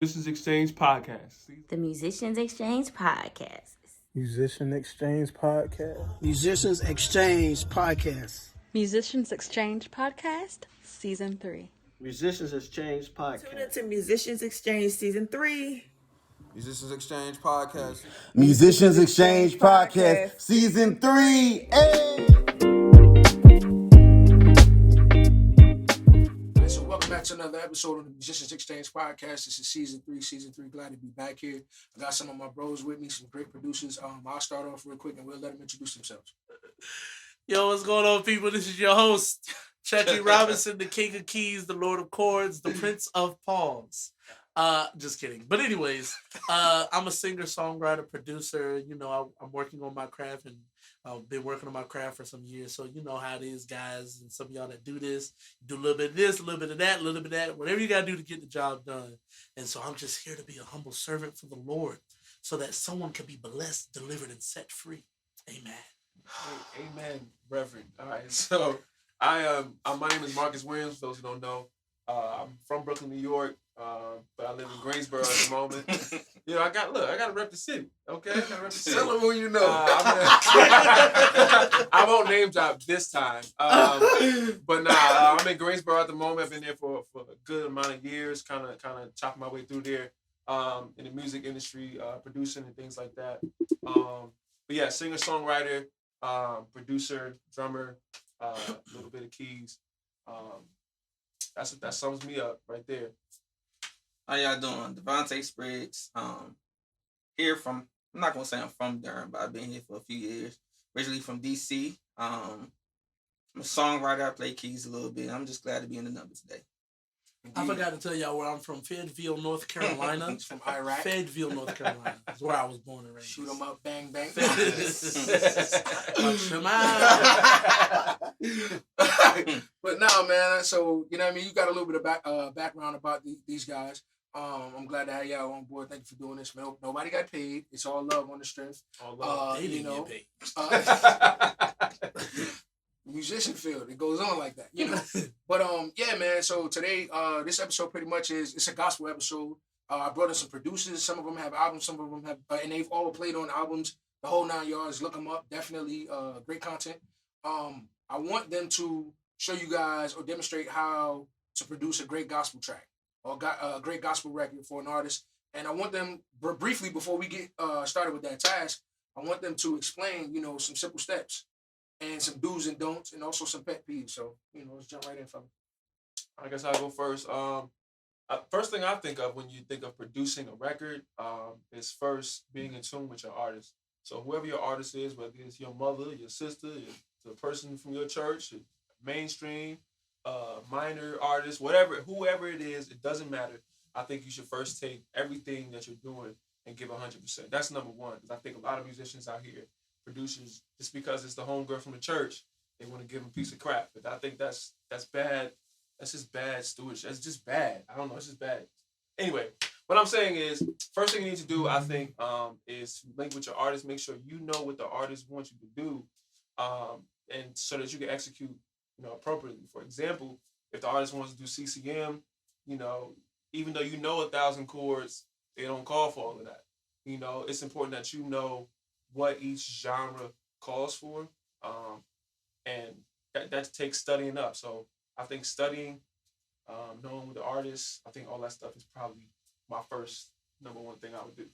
This is Exchange Podcast. The Musicians Exchange Podcast. Musician Exchange Podcast. Musicians Exchange Podcast. Musicians Exchange Podcast, Season 3. Musicians Exchange Podcast. Tune into Musicians Exchange Season 3. Musicians Exchange Podcast. Musicians Exchange Podcast, Season 3. Hey! So welcome back to another episode of the Musicians Exchange Podcast. This is Season 3. Glad to be back here. I got some of my bros with me, some great producers. I'll start off real quick and we'll let them introduce themselves. Yo, what's going on, people? This is your host, Chuckey Robinson, the King of Keys, the Lord of Chords, the Prince of Palms. Just kidding. But anyways, I'm a singer, songwriter, producer. You know, I'm working on my craft, and I've been working on my craft for some years. So you know how it is, guys. And some of y'all that do this, do a little bit of this, a little bit of that, a little bit of that, whatever you got to do to get the job done. And so I'm just here to be a humble servant for the Lord so that someone can be blessed, delivered, and set free. Amen. Amen, Reverend. All right, so my name is Marcus Williams. For those who don't know, I'm from Brooklyn, New York, but I live in Greensboro at the moment. You know, I got to rep the city. Okay, I got to rep the city. Tell them who you know. I won't name drop this time, but I'm in Greensboro at the moment. I've been there for a good amount of years, kind of chopping my way through there in the music industry, producing and things like that. But yeah, singer, songwriter. Producer, drummer, a little bit of keys. That sums me up right there. How y'all doing? Devonte, Spriggs. Here from, I'm not gonna say I'm from Durham, but I've been here for a few years. Originally from DC. I'm a songwriter. I play keys a little bit. I'm just glad to be in the numbers today. I forgot to tell y'all where I'm from. Fayetteville, North Carolina. From Iraq. Fayetteville, North Carolina. That's where I was born and raised. Shoot them up, bang, bang. But no, man. So, you know what I mean? You got a little bit of background about these guys. I'm glad to have y'all on board. Thank you for doing this, man. Nobody got paid. It's all love on the strength. All love. They didn't get paid. Musician field, it goes on like that, you know. But yeah, man. So today, this episode pretty much it's a gospel episode. I brought in some producers. Some of them have albums. Some of them have, and they've all played on albums. The whole 9 yards. Look them up. Definitely, great content. I want them to show you guys or demonstrate how to produce a great gospel track or a great gospel record for an artist. And I want them briefly before we get started with that task. I want them to explain, you know, some simple steps. And some do's and don'ts, and also some pet peeves. So, you know, let's jump right in from it. I guess I'll go first. First thing I think of when you think of producing a record is first being in tune with your artist. So whoever your artist is, whether it's your mother, your sister, the person from your church, mainstream, minor artist, whoever it is, it doesn't matter. I think you should first take everything that you're doing and give 100%. That's number one, because I think a lot of musicians out here, producers, just because it's the homegirl from the church, they want to give them a piece of crap. But I think that's bad. That's just bad stewardship. That's just bad. I don't know. It's just bad. Anyway, what I'm saying is, first thing you need to do, I think, is link with your artist. Make sure you know what the artist wants you to do, and so that you can execute, you know, appropriately. For example, if the artist wants to do CCM, you know, even though you know 1,000 chords, they don't call for all of that. You know, it's important that you know what each genre calls for, and that takes studying up. So I think studying, knowing the artist, I think all that stuff is probably my first number one thing I would do.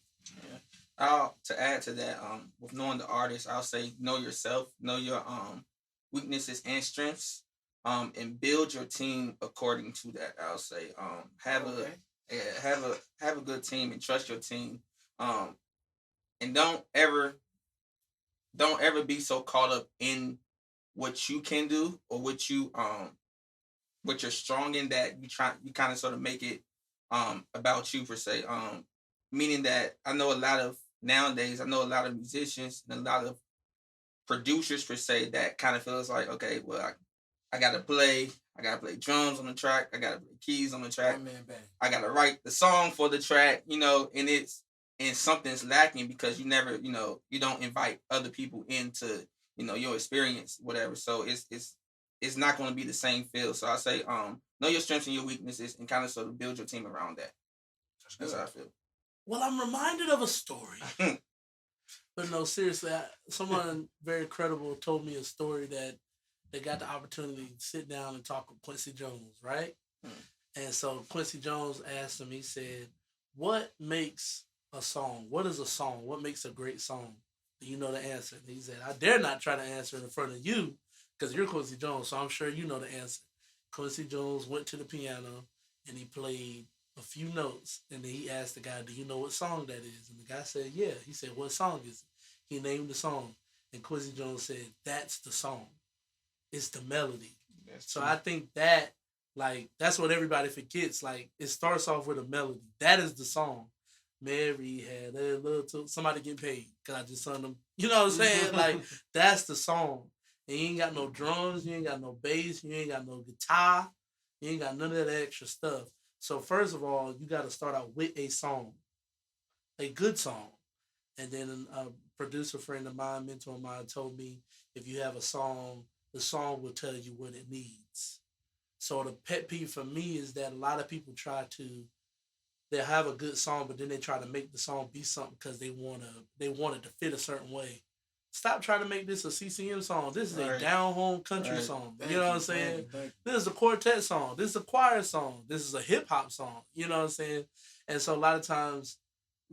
Yeah. To add to that, with knowing the artist, I'll say know yourself, know your weaknesses and strengths, and build your team according to that. I'll say have a good team and trust your team, and don't ever be so caught up in what you can do or what you're strong in that you kind of sort of make it about you per se. Meaning that I know a lot of musicians and a lot of producers per se that kind of feels like, okay, well, I gotta play drums on the track, I gotta play keys on the track, I gotta write the song for the track, you know, and something's lacking because you never, you know, you don't invite other people into, you know, your experience, whatever. So it's not going to be the same feel. So I say, know your strengths and your weaknesses and kind of sort of build your team around that. That's how I feel. Well, I'm reminded of a story. But no, seriously, someone very credible told me a story that they got the opportunity to sit down and talk with Quincy Jones, right? And so Quincy Jones asked him, he said, what makes a song? What is a song? What makes a great song? Do you know the answer? And he said, I dare not try to answer in front of you because you're Quincy Jones, so I'm sure you know the answer. Quincy Jones went to the piano and he played a few notes, and then he asked the guy, do you know what song that is? And the guy said, yeah. He said, what song is it? He named the song, and Quincy Jones said, that's the song. It's the melody. So I think that, like, that's what everybody forgets. Like, it starts off with a melody. That is the song. Mary had a little, somebody getting paid because I just sung them. You know what I'm saying? Like, that's the song. And you ain't got no drums, you ain't got no bass, you ain't got no guitar, you ain't got none of that extra stuff. So first of all, you got to start out with a song, a good song. And then a producer friend of mine, mentor of mine, told me if you have a song, the song will tell you what it needs. So the pet peeve for me is that a lot of people they have a good song, but then they try to make the song be something because they want it to fit a certain way. Stop trying to make this a CCM song. This is a down-home country song. You know what I'm saying? This is a quartet song. This is a choir song. This is a hip-hop song. You know what I'm saying? And so a lot of times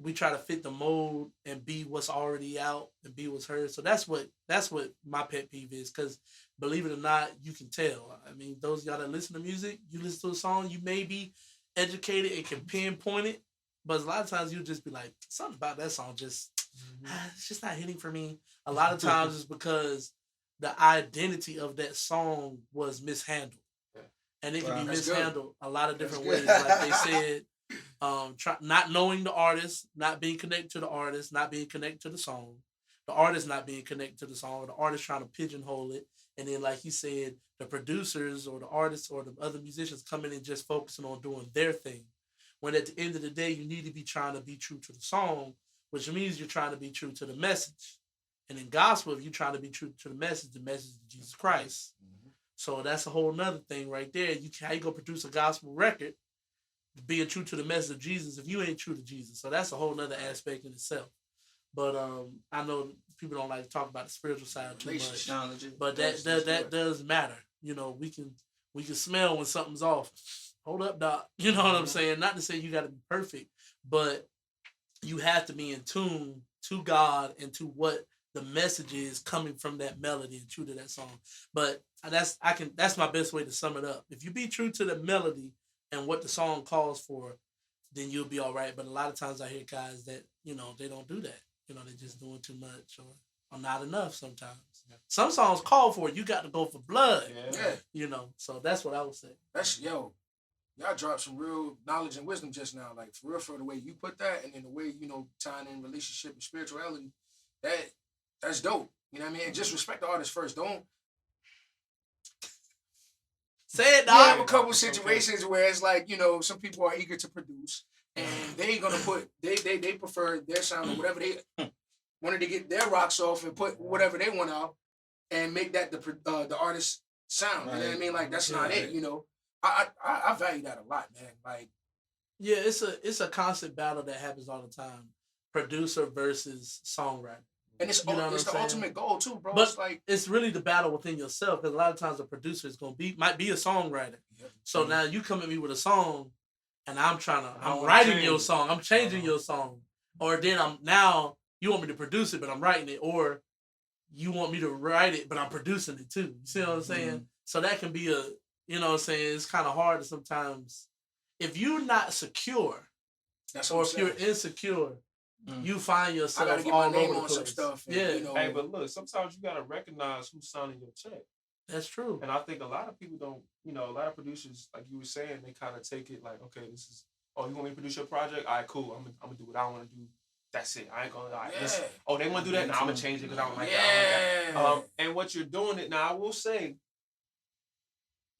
we try to fit the mold and be what's already out and be what's heard. So that's what my pet peeve is, because believe it or not, you can tell. I mean, those of y'all that listen to music, you listen to a song, you may be educated and can pinpoint it, but a lot of times you'll just be like, something about that song it's just not hitting for me. A lot of times it's because the identity of that song was mishandled. And it can be mishandled a lot of different ways. Like they said, not knowing the artist, not being connected to the artist, not being connected to the song, the artist not being connected to the song, or the artist trying to pigeonhole it. And then, like he said, the producers or the artists or the other musicians coming in just focusing on doing their thing. When at the end of the day, you need to be trying to be true to the song, which means you're trying to be true to the message. And in gospel, if you're trying to be true to the message is Jesus Christ. So that's a whole nother thing right there. How you go produce a gospel record being true to the message of Jesus if you ain't true to Jesus? So that's a whole nother aspect in itself. But I know people don't like to talk about the spiritual side too much. But that does matter. You know, we can smell when something's off. Hold up, doc. You know what I'm saying? Not to say you got to be perfect, but you have to be in tune to God and to what the message is coming from that melody and true to that song. But that's my best way to sum it up. If you be true to the melody and what the song calls for, then you'll be all right. But a lot of times I hear guys that, you know, they don't do that. You know, they're just doing too much or not enough sometimes. Yeah. Some songs call for it. You got to go for blood. Yeah. You know, so that's what I would say. Y'all dropped some real knowledge and wisdom just now. Like, for real, for the way you put that, and then the way, you know, tying in relationship and spirituality, that's dope. You know what I mean? And just respect the artist first. Don't say it, dog. We have a couple situations where it's like, you know, some people are eager to produce, and they ain't gonna put they prefer their sound or whatever they wanted to get their rocks off and put whatever they want out and make that the artist's sound. You know what I mean? Like, that's not it. You know, I value that a lot, man. Like, yeah, it's a constant battle that happens all the time. Producer versus songwriter. And it's the ultimate goal too, bro. But it's really the battle within yourself, because a lot of times a producer might be a songwriter. Yep. So now you come at me with a song, and I'm writing your song, I'm changing your song, or then you want me to produce it, but I'm writing it, or you want me to write it, but I'm producing it too. You see what I'm saying? Mm-hmm. So that can be you know what I'm saying? It's kind of hard to sometimes, if you're not secure, or if you're insecure. You find yourself all over the place. Some stuff and, you know, hey, but look, sometimes you gotta recognize who's signing your check. That's true. And I think a lot of people don't. You know, a lot of producers, like you were saying, they kind of take it like, okay, this is. Oh, you want me to produce your project? All right, cool. I'm gonna do what I want to do. That's it. I ain't gonna. Oh, they want to do that? Now I'm gonna change it because I don't like that. And what you're doing it now, I will say,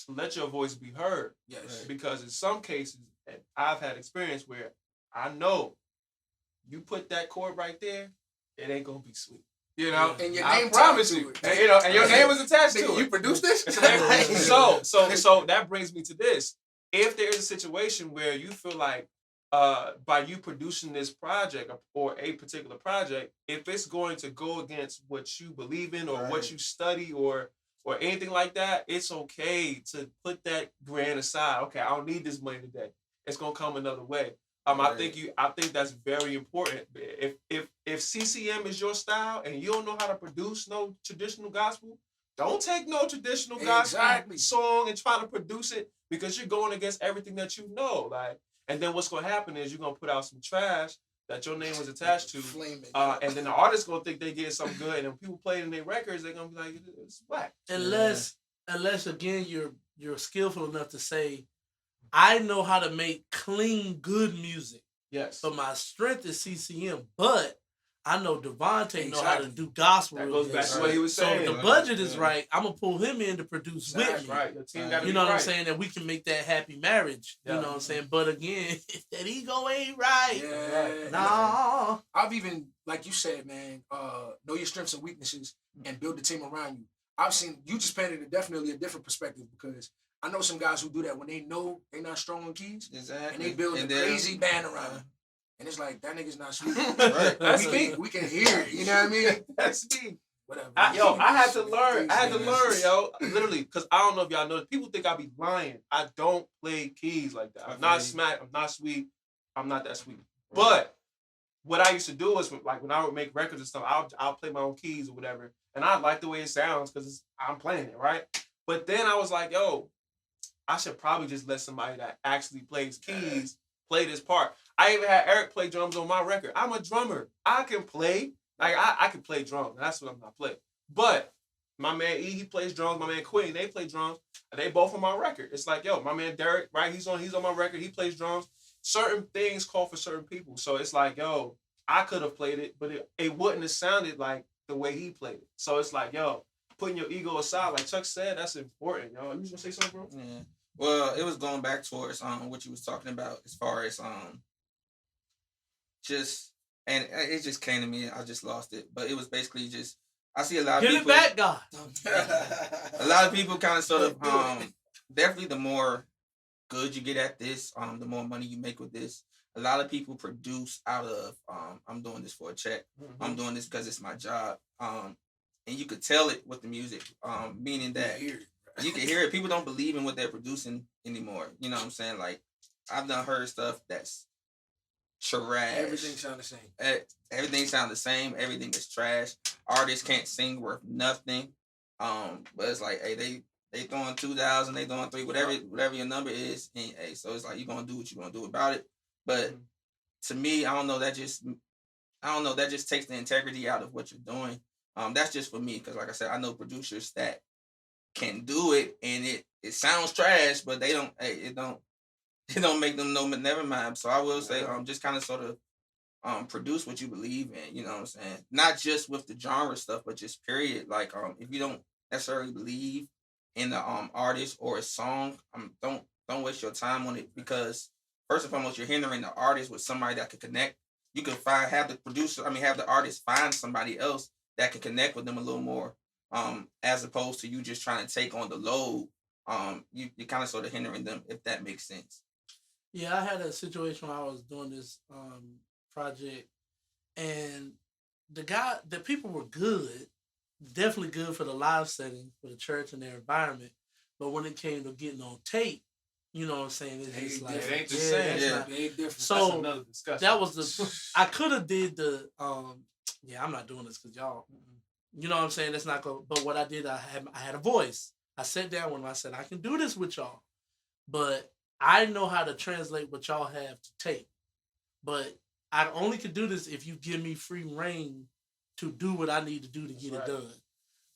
let your voice be heard. Yes. Because in some cases, I've had experience where I know. You put that chord right there, it ain't gonna be sweet. You know, and your name promise you. And, you know, and your name was attached to it. You produced this? So that brings me to this. If there is a situation where you feel like by you producing this project or a particular project, if it's going to go against what you believe in or what you study or anything like that, it's okay to put that grand aside. Okay, I don't need this money today. It's gonna come another way. I think that's very important. If CCM is your style and you don't know how to produce no traditional gospel, don't take no traditional gospel song and try to produce it, because you're going against everything that you know. Like, and then what's gonna happen is you're gonna put out some trash that your name was attached to, and then the artist's gonna think they get something good, and when people play it in their records, they're gonna be like, it's whack. Unless again you're skillful enough to say, I know how to make clean, good music. Yes. But my strength is CCM. But I know Devonte know how to do gospel. That goes back to what he was saying. So if the budget is right, I'm going to pull him in to produce with me. Right. Your team You know what I'm saying? And we can make that happy marriage. You know what I'm saying? But again, if that ego ain't right, nah. I've even, like you said, man, know your strengths and weaknesses and build the team around you. I've seen, you just painted definitely a different perspective, because I know some guys who do that when they know they're not strong on keys. Exactly. And they build a crazy band around them. And it's like, that nigga's not sweet. We can hear it, you know what I mean? That's me. Whatever. I had to learn, yo. Literally, because I don't know if y'all know, people think I be lying. I don't play keys like that. I'm not smack, I'm not sweet. I'm not that sweet. But what I used to do is, like, when I would make records and stuff, I'll play my own keys or whatever. And I like the way it sounds because I'm playing it, right? But then I was like, yo, I should probably just let somebody that actually plays keys play this part. I even had Erik play drums on my record. I'm a drummer. I can play. Like, I can play drums. That's what I'm not playing. But my man E, he plays drums. My man Quench, they play drums. And they both on my record. It's like, yo, my man Derek, right? He's on my record. He plays drums. Certain things call for certain people. So it's like, yo, I could have played it, but it wouldn't have sounded like the way he played it. So it's like, yo, putting your ego aside, like Chuck said, that's important, yo. You gonna say something, bro? Yeah. Well, it was going back towards what you was talking about as far as just, and it just came to me. I just lost it, but it was basically just, I see a lot of people. Give it back, God. A lot of people kind of sort of definitely the more good you get at this, the more money you make with this. A lot of people produce out of I'm doing this for a check. Mm-hmm. I'm doing this because it's my job. And you could tell it with the music, meaning that you can hear it. People don't believe in what they're producing anymore. You know what I'm saying? Like, I've done heard stuff that's trash. Everything sound the same. Everything sound the same. Everything is trash. Artists can't sing worth nothing. But it's like, hey, they throwing 2,000, they throwing 3, whatever your number is. And, hey, so it's like, you're gonna do what you're gonna do about it. But to me, I don't know. That just takes the integrity out of what you're doing. That's just for me, because like I said, I know producers that can do it, and it sounds trash, but they don't. Hey, it don't make them know. But never mind. So I will say, just kind of sort of produce what you believe in. You know what I'm saying? Not just with the genre stuff, but just period. Like if you don't necessarily believe in the artist or a song, don't waste your time on it, because first and foremost, you're hindering the artist with somebody that could connect. You can have the artist find somebody else that can connect with them a little more, as opposed to you just trying to take on the load. You're kind of sort of hindering them, if that makes sense. Yeah, I had a situation where I was doing this project, and the people were good, definitely good for the live setting, for the church and their environment. But when it came to getting on tape, you know what I'm saying? It's just like, it ain't the same. Yeah. Big difference. So that's another discussion. That was I could have did the I'm not doing this because y'all, you know what I'm saying? That's not going. But what I did, I had a voice. I sat down with them. I said, I can do this with y'all, but I know how to translate what y'all have to tape. But I only could do this if you give me free reign to do what I need to do to get it done.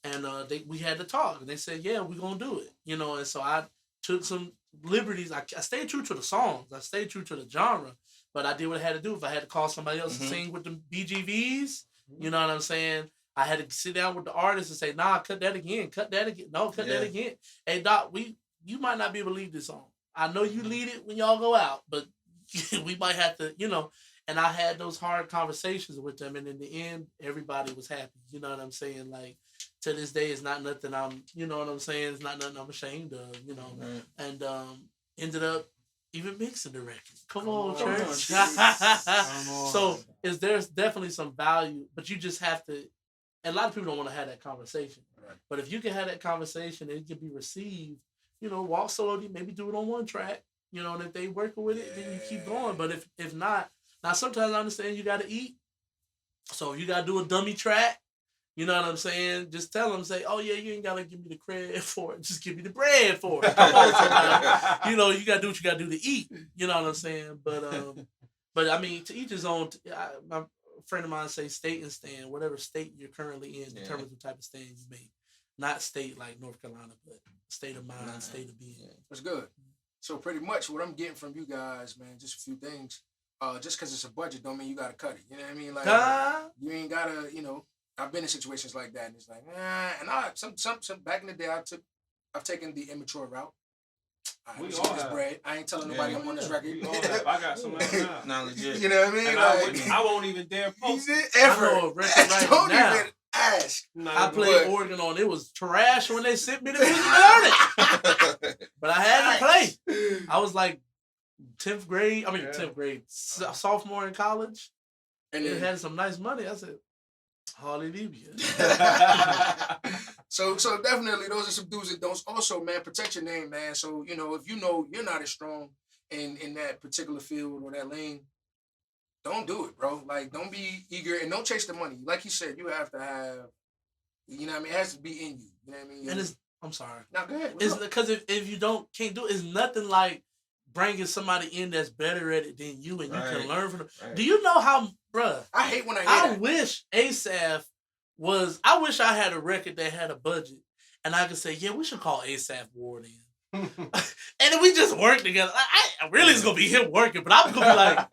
And we had to talk, and they said, yeah, we're gonna do it. You know, and so I took some liberties. I stayed true to the songs. I stayed true to the genre, but I did what I had to do. If I had to call somebody else to sing with the BGVs, you know what I'm saying? I had to sit down with the artist and say, nah, cut that again. No, cut that again. Hey, Doc, you might not be able to lead this song. I know you lead it when y'all go out, but we might have to, you know. And I had those hard conversations with them, and in the end, everybody was happy. You know what I'm saying? Like, to this day, it's not nothing you know what I'm saying? It's not nothing I'm ashamed of, you know. And ended up even mixing the record. Come on, Come on, church. Come on. So there's definitely some value, but you just have to. And a lot of people don't want to have that conversation. Right. But if you can have that conversation and it can be received, walk slowly, maybe do it on one track. And if they working with it, then you keep going. But if not, now sometimes I understand you got to eat. So if you got to do a dummy track, you know what I'm saying? Just tell them, say, oh, yeah, you ain't got to give me the credit for it. Just give me the bread for it. Come on, somebody. You got to do what you got to do to eat. You know what I'm saying? But I mean, to each his own. My friend of mine say state and stand. Whatever state you're currently in determines the type of stand you make. Not state like North Carolina, but state of mind, state of being. That's good. So pretty much what I'm getting from you guys, man, just a few things. Just because it's a budget don't mean you got to cut it. You know what I mean? Like, you ain't got to, I've been in situations like that, and it's like, and some back in the day, I've taken the immature route. We this all have. bread. I ain't telling nobody I'm on this record. We all have. I got some right now. Not legit. You know what I mean? And I won't even dare post it. Ever. I know a record right Don't now. even ask. I played organ on it. Was trash when they sent me the music to learn it. But I had to play. I was like 10th grade. 10th grade. Sophomore in college. And it had some nice money. I said, hallelujah. So definitely those are some do's and don'ts. Also, man, protect your name, man. So, if you're not as strong in that particular field or that lane, don't do it, bro. Like, don't be eager and don't chase the money. Like you said, you have to have, it has to be in you. You know what I mean? And I'm sorry. Now, go ahead. It's because if you can't do it, it's nothing like bringing somebody in that's better at it than you and you can learn from them. Right. Do you know how, bruh? I hate when I hear that. Wish ASAP I wish I had a record that had a budget and I could say, yeah, we should call ASAP Ward in. And then we just work together. I really is going to be him working, but I'm going to be like,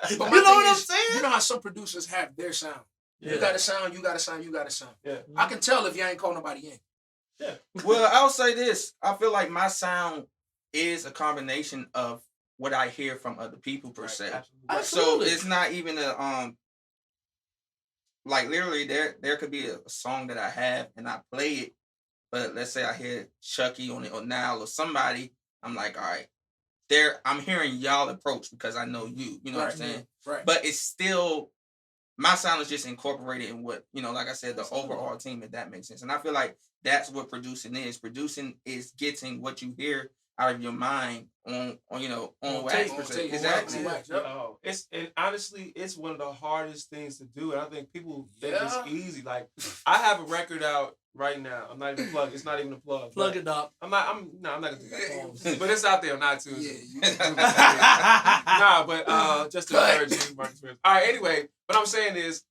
you know what I'm saying? You know how some producers have their sound. Yeah. You got a sound, you got a sound, you got a sound. Yeah. I can tell if you ain't call nobody in. Yeah. Well, I'll say this. I feel like my sound is a combination of what I hear from other people per se. Absolutely. So it's not even a like literally there could be a song that I have and I play it, but let's say I hear Chuckey on it or Now or somebody, I'm like, all right, I'm hearing y'all approach because I know you. You know what I'm saying? Right. But it's still my sound is just incorporated in what, like I said, the overall team, if that makes sense. And I feel like that's what producing is. Producing is getting what you hear out of your mind on wax. Exactly. And honestly, it's one of the hardest things to do. And I think people think it's easy. Like, I have a record out right now. I'm not even plugging. It's not even a plug. Plug it up. I'm not gonna do that. But it's out there on iTunes. But just to encourage you, Marcus. All right, anyway, what I'm saying is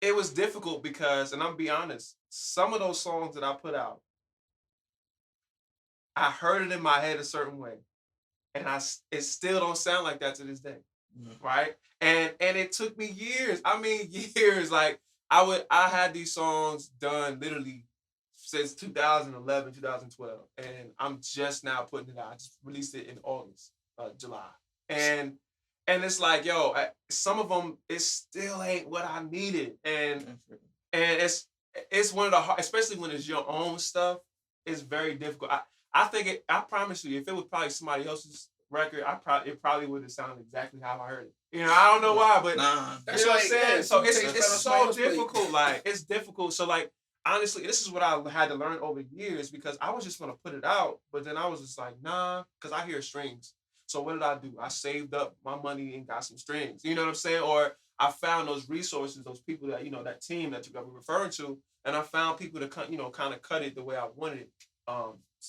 it was difficult because, and I'm gonna be honest, some of those songs that I put out, I heard it in my head a certain way, and it still don't sound like that to this day, right? And it took me years. I mean, years. Like I had these songs done literally since 2011, 2012, and I'm just now putting it out. I just released it in August, July, and it's like, some of them it still ain't what I needed, and it's one of the hard, especially when it's your own stuff. It's very difficult. I think I promise you, if it was probably somebody else's record, it probably would have sounded exactly how I heard it. I don't know why, but that's what I'm saying. So it's so difficult. difficult. Like, it's difficult. So like, honestly, this is what I had to learn over years because I was just gonna put it out, but then I was just like, nah, because I hear strings. So what did I do? I saved up my money and got some strings. You know what I'm saying? Or I found those resources, those people that that team that you got referring to, and I found people to kind of cut it the way I wanted it.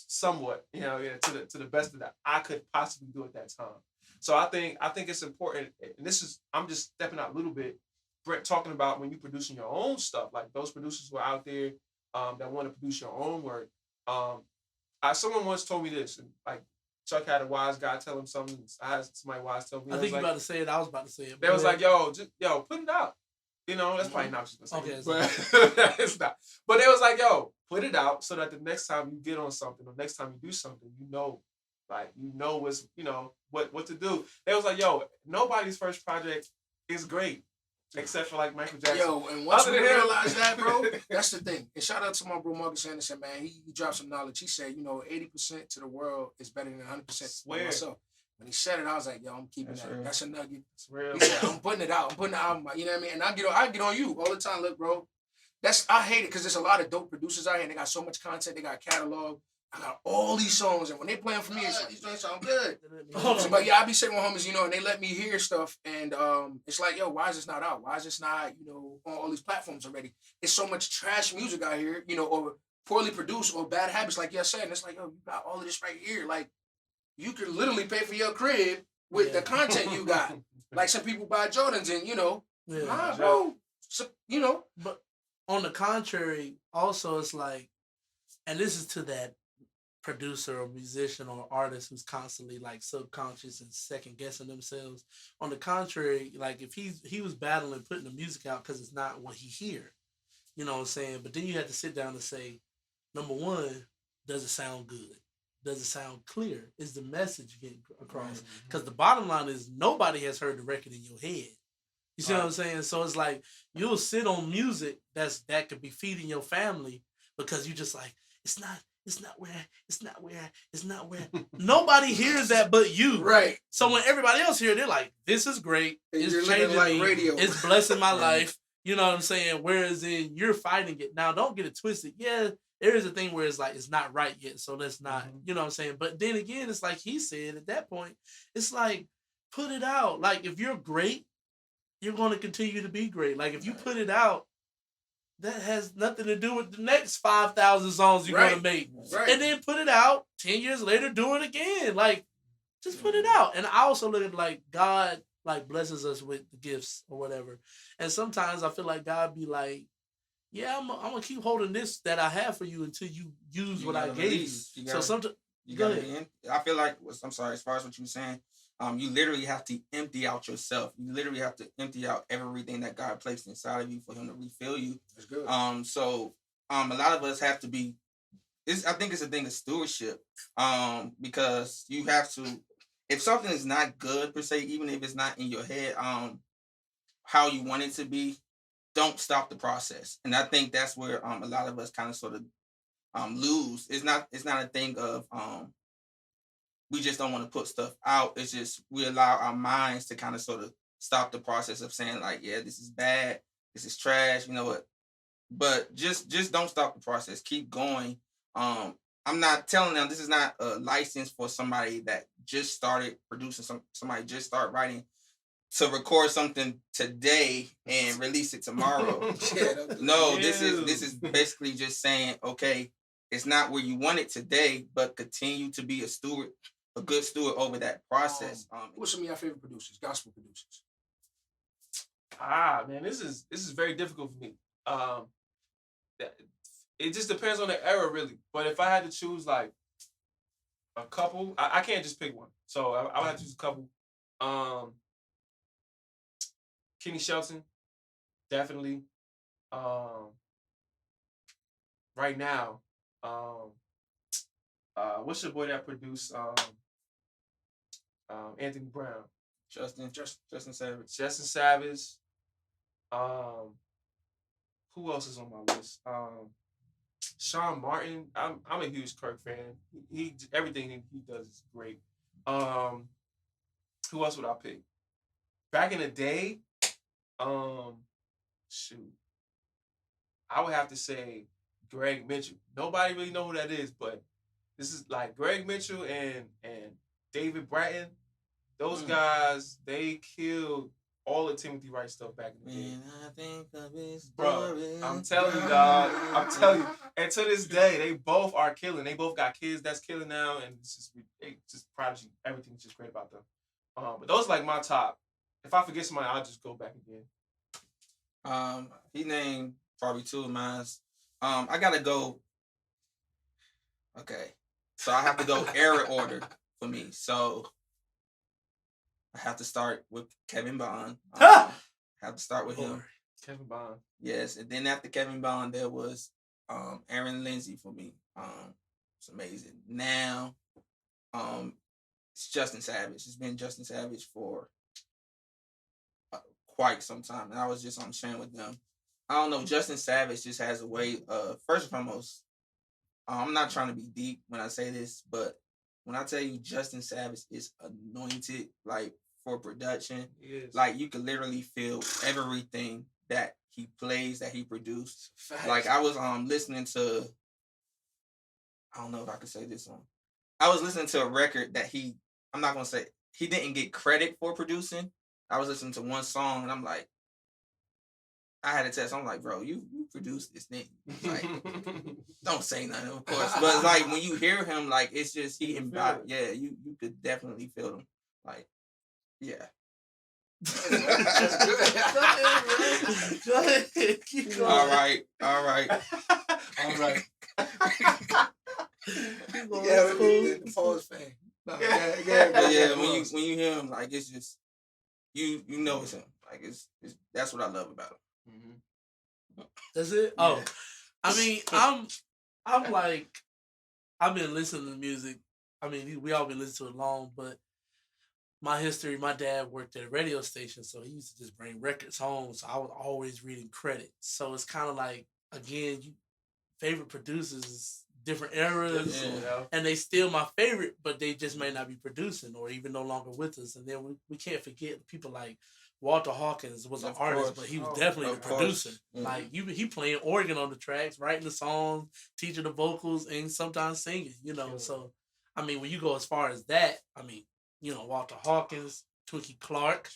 Somewhat, to the best of that I could possibly do at that time. So I think it's important, and I'm just stepping out a little bit, Brett, talking about when you're producing your own stuff, like those producers who are out there that want to produce your own work. Someone once told me this, and like Chuck had a wise guy tell him something. I had somebody wise tell me. I think you're about to say it. I was about to say it. They was like, yo, put it out. That's probably not what you're okay, but it's not. But it was like, yo, put it out so that the next time you get on something or next time you do something, what's what to do. They was like, yo, nobody's first project is great except for like Michael Jackson. Yo, and once we realized that, bro, that's the thing. And shout out to my bro Marcus Anderson, man. He dropped some knowledge. He said, 80% to the world is better than 100% to myself. When he said it, I was like, yo, I'm keeping that. Real. That's a nugget. It's real. He said, I'm putting it out. I'm putting the album out. You know what I mean? And I get on you all the time. Look, bro, I hate it because there's a lot of dope producers out here and they got so much content. They got a catalog. I got all these songs, and when they play them for me, it's like, these songs sound good. So, but yeah, I be sitting with homies, and they let me hear stuff, and it's like, yo, why is this not out? Why is this not, on all these platforms already? It's so much trash music out here, or poorly produced or bad habits, like you said. And it's like, yo, you got all of this right here. Like, you could literally pay for your crib with the content you got. Like some people buy Jordans, and nah, bro, But on the contrary, also it's like, and this is to that producer or musician or artist who's constantly like subconscious and second guessing themselves. On the contrary, like if he was battling putting the music out because it's not what he hear, you know what I'm saying? But then you have to sit down and say, number one, does it sound good? Does it sound clear? Is the message getting across? Because the bottom line is nobody has heard the record in your head. You see what I'm saying? So it's like you'll sit on music that could be feeding your family because you just like, it's not where. Nobody hears that but you. Right. So when everybody else hears, they're like, this is great. And It's you're changing living me. like radio. It's blessing my life. You know what I'm saying? Whereas you're fighting it. Now, don't get it twisted. Yeah, there is a thing where it's like, it's not right yet. So let's not, you know what I'm saying? But then again, it's like he said at that point, it's like, put it out. Like, if you're great, you're going to continue to be great. Like, if you put it out, that has nothing to do with the next 5,000 songs you're going to make. Right. And then put it out 10 years later, do it again. Like, just put it out. And I also look at like God like blesses us with the gifts or whatever. And sometimes I feel like God be like, yeah, I'm going to keep holding this that I have for you until you use what I gave you. So sometimes, go ahead. I feel like, I'm sorry, as far as what you were saying, you literally have to empty out yourself. You literally have to empty out everything that God placed inside of you for him to refill you. That's good. So a lot of us have to be, I think it's a thing of stewardship. Because you have to, if something is not good per se, even if it's not in your head, how you want it to be, don't stop the process. And I think that's where a lot of us kind of sort of lose. It's not a thing of we just don't want to put stuff out. It's just we allow our minds to kind of sort of stop the process of saying like, yeah, this is bad, this is trash, you know what? But just don't stop the process. Keep going. I'm not telling them this is not a license for somebody that just started producing, somebody just started writing to record something today and release it tomorrow. No, this is basically just saying, okay, it's not where you want it today, but continue to be a good steward over that process. What's some of your favorite producers, gospel producers? Man, this is very difficult for me. It just depends on the era, really. But if I had to choose like a couple, I can't just pick one. So I would have to choose a couple. Kenny Shelton, definitely. Right now, what's your boy that produced Anthony Brown? Justin Savage. Justin Savage. Who else is on my list? Sean Martin. I'm a huge Kirk fan. He everything he does is great. Who else would I pick? Back in the day, shoot, I would have to say Greg Mitchell. Nobody really know who that is, but this is like Greg Mitchell and David Bratton. Those guys, they killed all the Timothy Wright stuff back in the day. I think of his Bro, I'm telling you, dog. I'm telling you. And to this day, they both are killing. They both got kids that's killing now, and it's just prodigy. Everything's just great about them. But those are like my top. If I forget somebody, I'll just go back again. He named probably two of mine. I gotta go. Okay, so I have to go era order for me. So I have to start with Kevin Bond. Have to start with him. Kevin Bond. Yes, and then after Kevin Bond, there was Aaron Lindsay for me. It's amazing. Now, it's Justin Savage. It's been Justin Savage for quite some time, and I was just on sharing with them. I don't know. Justin Savage just has a way of, first and foremost, I'm not trying to be deep when I say this, but when I tell you Justin Savage is anointed, like for production, Yes. like you could literally feel everything that he plays, that he produced. Facts. Like I was listening to, I don't know if I could say this on. I was listening to a record that I'm not gonna say he didn't get credit for producing. I was listening to one song and I'm like, I had a test. I'm like, bro, you produced this thing. Like, don't say nothing, of course. But like when you hear him, like it's just he embodied. Yeah, you could definitely feel him. Like, yeah. That's good. Go ahead. Keep going. All right. All right. Keep going. Yeah, It's cool. the Falls fan. No, But yeah, when you hear him, like it's just you know it's him. Like it's that's what I love about him. That's it. Oh, I mean, I'm like, I've been listening to music. I mean, we all been listening to it long, but my history, my dad worked at a radio station, so he used to just bring records home. So I was always reading credits. So it's kind of like, again, favorite producers is different eras, and they still my favorite, but they just may not be producing or even no longer with us. And then we can't forget people like Walter Hawkins was an artist, but he was definitely a producer. Like he playing organ on the tracks, writing the songs, teaching the vocals, and sometimes singing. So I mean, when you go as far as that, I mean, Walter Hawkins, Twinkie Clark.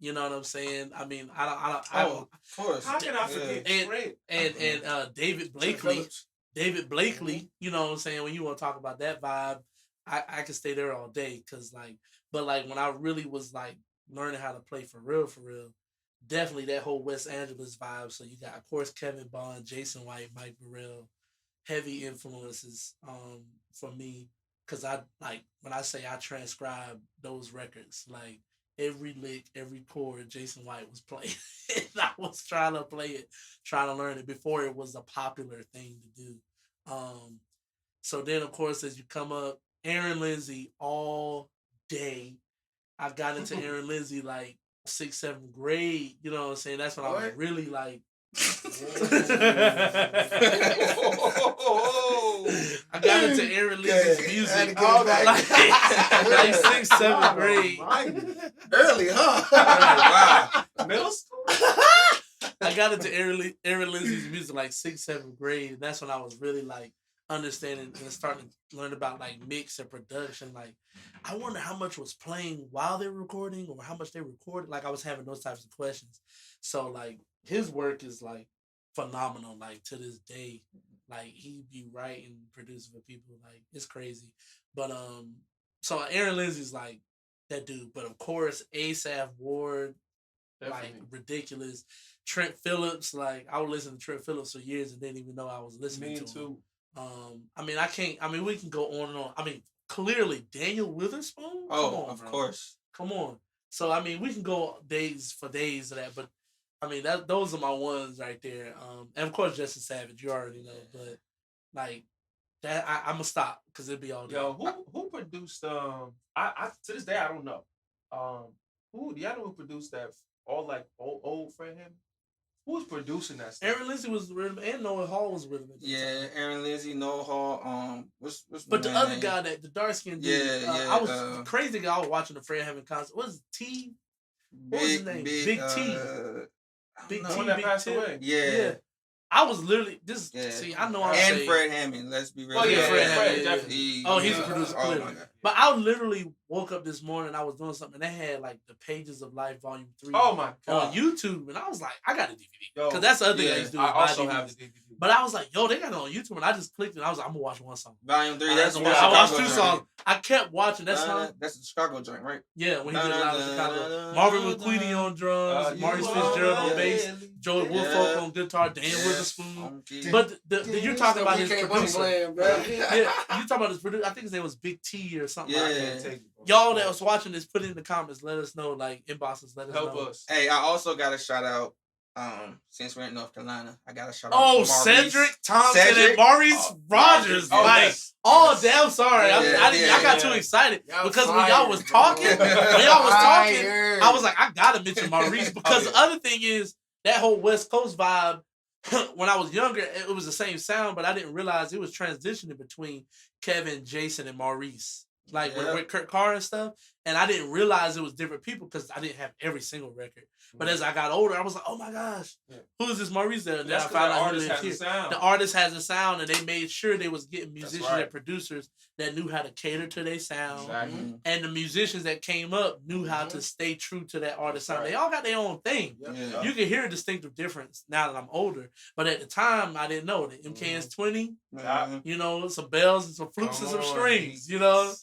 You know what I'm saying? I mean, I of course. How can I forget? And David Blakely. David Blakely, you know what I'm saying? When you want to talk about that vibe, I could stay there all day. But when I really was like learning how to play for real, definitely that whole West Angeles vibe. So you got, of course, Kevin Bond, Jason White, Mike Burrell, heavy influences for me. Because when I say I transcribe those records, like every lick, every chord Jason White was playing. And I was trying to play it, trying to learn it before it was a popular thing to do. So then, of course, as you come up, Aaron Lindsay all day. I got into Aaron Lindsay like 6th, 7th grade. You know what I'm saying? That's when I was really like. I got into Aaron Lindsay's music like 6th, 7th grade. Early, huh? Wow. Middle school? I got into Aaron Lindsay's music like 6th, 7th grade, and that's when I was really like understanding and starting to learn about like mix and production. Like, I wonder how much was playing while they were recording or how much they recorded. Like, I was having those types of questions. So like his work is like phenomenal. Like to this day, like he be writing, producing for people. Like it's crazy. But so Aaron Lindsay's like that dude. But of course, Asaph Ward, like ridiculous. Trent Phillips, like I would listen to Trent Phillips for years and didn't even know I was listening to him. We can go on and on. I mean, clearly Daniel Witherspoon. Oh, of course. Come on. So I mean, we can go days for days of that, but I mean those are my ones right there. And of course Justin Savage, you already know, but like that I'm gonna stop because it'd be all day. Yo, who produced I to this day I don't know. Who do y'all know who produced that all like old Fred Hammond? Who was producing that stuff? Aaron Lindsay was with him, and Noah Hall was with him. Yeah, Aaron Lindsay, Noah Hall. What's but the other guy, the dark skinned dude, yeah. I was crazy. I was watching the Fred Hammond concert. What was it, T? What was his name? Big T. Big T. That passed away. Yeah. I was literally just see. I know I'm and saying, Fred Hammond. Let's be real. Oh yeah, Fred Hammond. definitely. He's a producer. Oh my God. But I literally woke up this morning. I was doing something. And they had like the Pages of Life Volume 3. Oh my God. On YouTube, and I was like, I got a DVD because that's the other thing I used to do. I also have the DVD. But I was like, yo, they got it on YouTube, and I just clicked it. And I was like, I'm gonna watch one song. Volume 3. I watched 2 songs. I kept watching that song. That's the Chicago joint, right? Yeah, when he did Live in Chicago. Marvin McQueedy on drums, Maurice Fitzgerald on bass, Joey Woolfolk on guitar, Dan Witherspoon. But you're talking about his producer. Yeah, you're talking about his producer. I think his name was Big T or something. Yeah. Y'all that was watching this, put it in the comments. Let us know, like inbox us. Let us Help know. us. Hey, I also got a shout out. Since we're in North Carolina, I got a shout out. Oh, Maurice. Thompson and Maurice Rogers. Damn, sorry. I got too excited because when y'all was talking, I was like, I gotta mention Maurice because the other thing is that whole West Coast vibe. When I was younger, it was the same sound, but I didn't realize it was transitioning between Kevin, Jason, and Maurice. like with Kurt Carr and stuff. And I didn't realize it was different people because I didn't have every single record. But as I got older, I was like, oh my gosh, who is this Maurice there? And then I found out the artist has a sound, and they made sure they was getting musicians and producers that knew how to cater to their sound. Exactly. And the musicians that came up knew how to stay true to that artist sound. They all got their own thing. You can hear a distinctive difference now that I'm older. But at the time, I didn't know. The MKS 20, you know, some bells and some flutes and some strings, you know.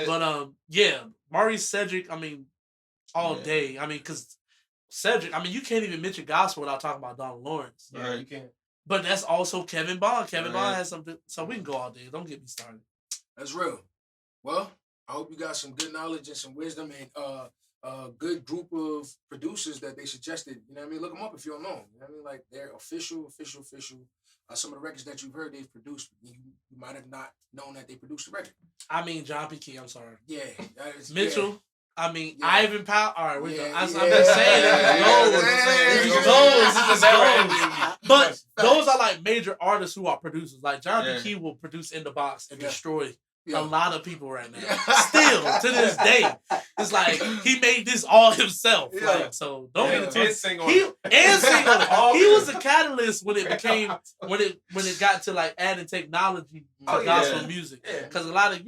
But yeah, Maurice Cedric, I mean, all day. I mean, because Cedric, I mean, you can't even mention gospel without talking about Donald Lawrence. Yeah, you can't. But that's also Kevin Bond. Kevin Bond has something, so we can go all day. Don't get me started. That's real. Well, I hope you got some good knowledge and some wisdom and a good group of producers that they suggested. You know what I mean? Look them up if you don't know them. You know what I mean? Like they're official. Some of the records that you've heard they've produced, you might have not known that they produced the record. I mean, John P. Key, I'm sorry. Yeah. Mitchell. Yeah. I mean, Ivan Powell. All right, we're done. I'm just saying, But those are like major artists who are producers. Like John P. Key will produce In the Box and destroy a lot of people right now. Still, to this day, it's like he made this all himself. Like, so don't get it twisted. He was the catalyst when it became when it got to like adding technology to gospel music. Because a lot of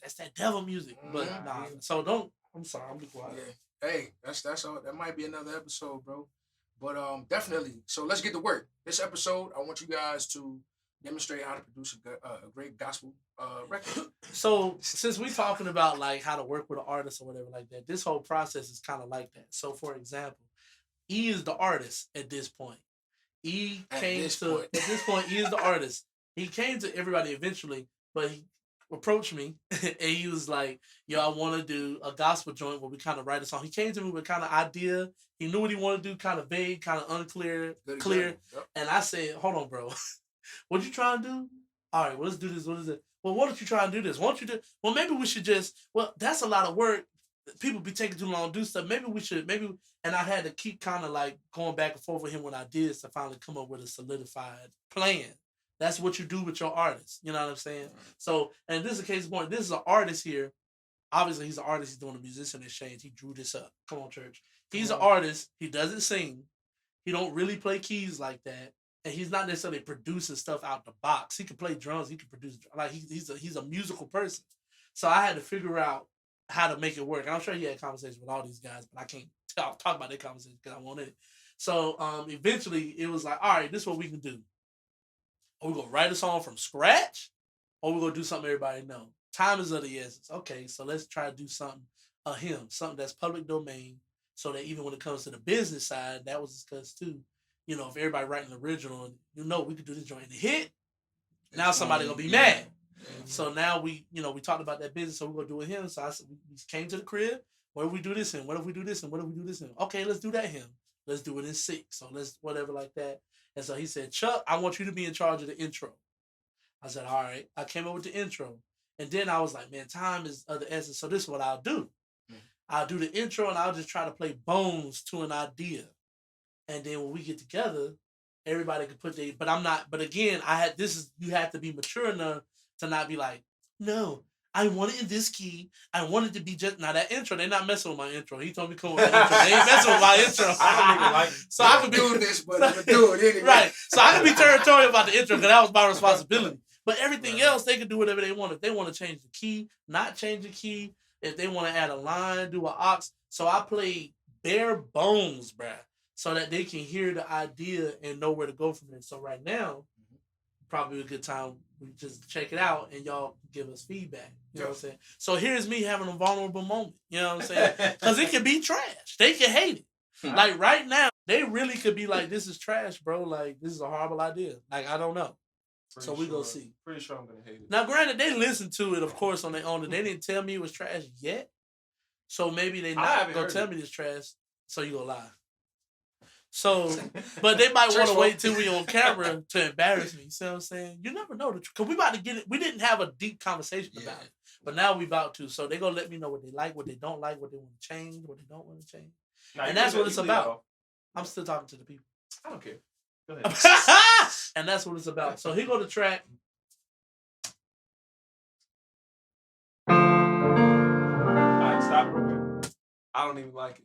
that's that devil music. But nah, so don't. I'm sorry, I'm be quiet. Yeah. Hey, that's all. That might be another episode, bro. But definitely. So let's get to work. This episode, I want you guys to demonstrate how to produce a great gospel record. So since we're talking about like how to work with an artist or whatever like that, this whole process is kind of like that. So for example, E is the artist at this point. E is the artist. He came to everybody eventually, but he approached me and he was like, yo, I want to do a gospel joint where we kind of write a song. He came to me with kind of idea. He knew what he wanted to do, kind of vague, kind of unclear, clear. Yep. And I said, hold on, bro. What you trying to do? All right, well, let's do this. What is it? Well, why don't you try and do this? Won't you do? Well, maybe we should that's a lot of work. People be taking too long to do stuff. Maybe we should, and I had to keep kind of like going back and forth with him when I did to finally come up with a solidified plan. That's what you do with your artist. You know what I'm saying? Mm-hmm. So, and this is a case in point. This is an artist here. Obviously, he's an artist. He's doing a musician exchange. He drew this up. Come on, church. He's an artist. He doesn't sing. He don't really play keys like that. And he's not necessarily producing stuff out the box. He can play drums. He can produce. Like he's a musical person. So I had to figure out how to make it work. And I'm sure he had conversations with all these guys, but I can't talk about their conversations because I wanted it. So eventually, it was like, all right, this is what we can do. Are we gonna write a song from scratch, or we gonna do something everybody know? Time is of the essence. Okay, so let's try to do something, a hymn, something that's public domain, so that even when it comes to the business side, that was discussed too. You know, if everybody writing the original, we could do this joint in the hit. Now somebody gonna be mad. Mm-hmm. So now we talked about that business, so we're gonna do a hymn. So we came to the crib. What if we do this in? What if we do this in? What if we do this in? Okay, let's do that hymn. Let's do it in 6. So let's whatever like that. And so he said, Chuck, I want you to be in charge of the intro. I said, all right. I came up with the intro. And then I was like, man, time is of the essence. So this is what I'll do. I'll do the intro and I'll just try to play bones to an idea. And then when we get together, everybody can put but again, you have to be mature enough to not be like, no, I want it in this key. I want it to be just that intro. They're not messing with my intro. He told me come with my intro. They ain't messing with my intro. I don't even like it. So I could do this, but I'm gonna do it anyway. Right. So I could be territorial about the intro because that was my responsibility. But everything else, they can do whatever they want. If they want to change the key, not change the key. If they want to add a line, do an aux. So I played bare bones, bruh, so that they can hear the idea and know where to go from it. So right now, probably a good time we just check it out and y'all give us feedback. You know what I'm saying? So here's me having a vulnerable moment. You know what I'm saying? Because it could be trash. They can hate it. Like right now, they really could be like, this is trash, bro. Like, this is a horrible idea. Like, I don't know. We go see. Pretty sure I'm going to hate it. Now, granted, they listened to it, of course, on their own. And they didn't tell me it was trash yet. So maybe they not going to tell me it's trash. So you going to lie. So, but they might want to wait till we on camera to embarrass me. You see what I'm saying? You never know the truth. Because we about to get it. We didn't have a deep conversation about it. But now we about to. So they're going to let me know what they like, what they don't like, what they want to change, what they don't want to change. Now, and that's what it's about. I'm still talking to the people. I don't care. Go ahead. And that's what it's about. So here go the track. I don't even like it.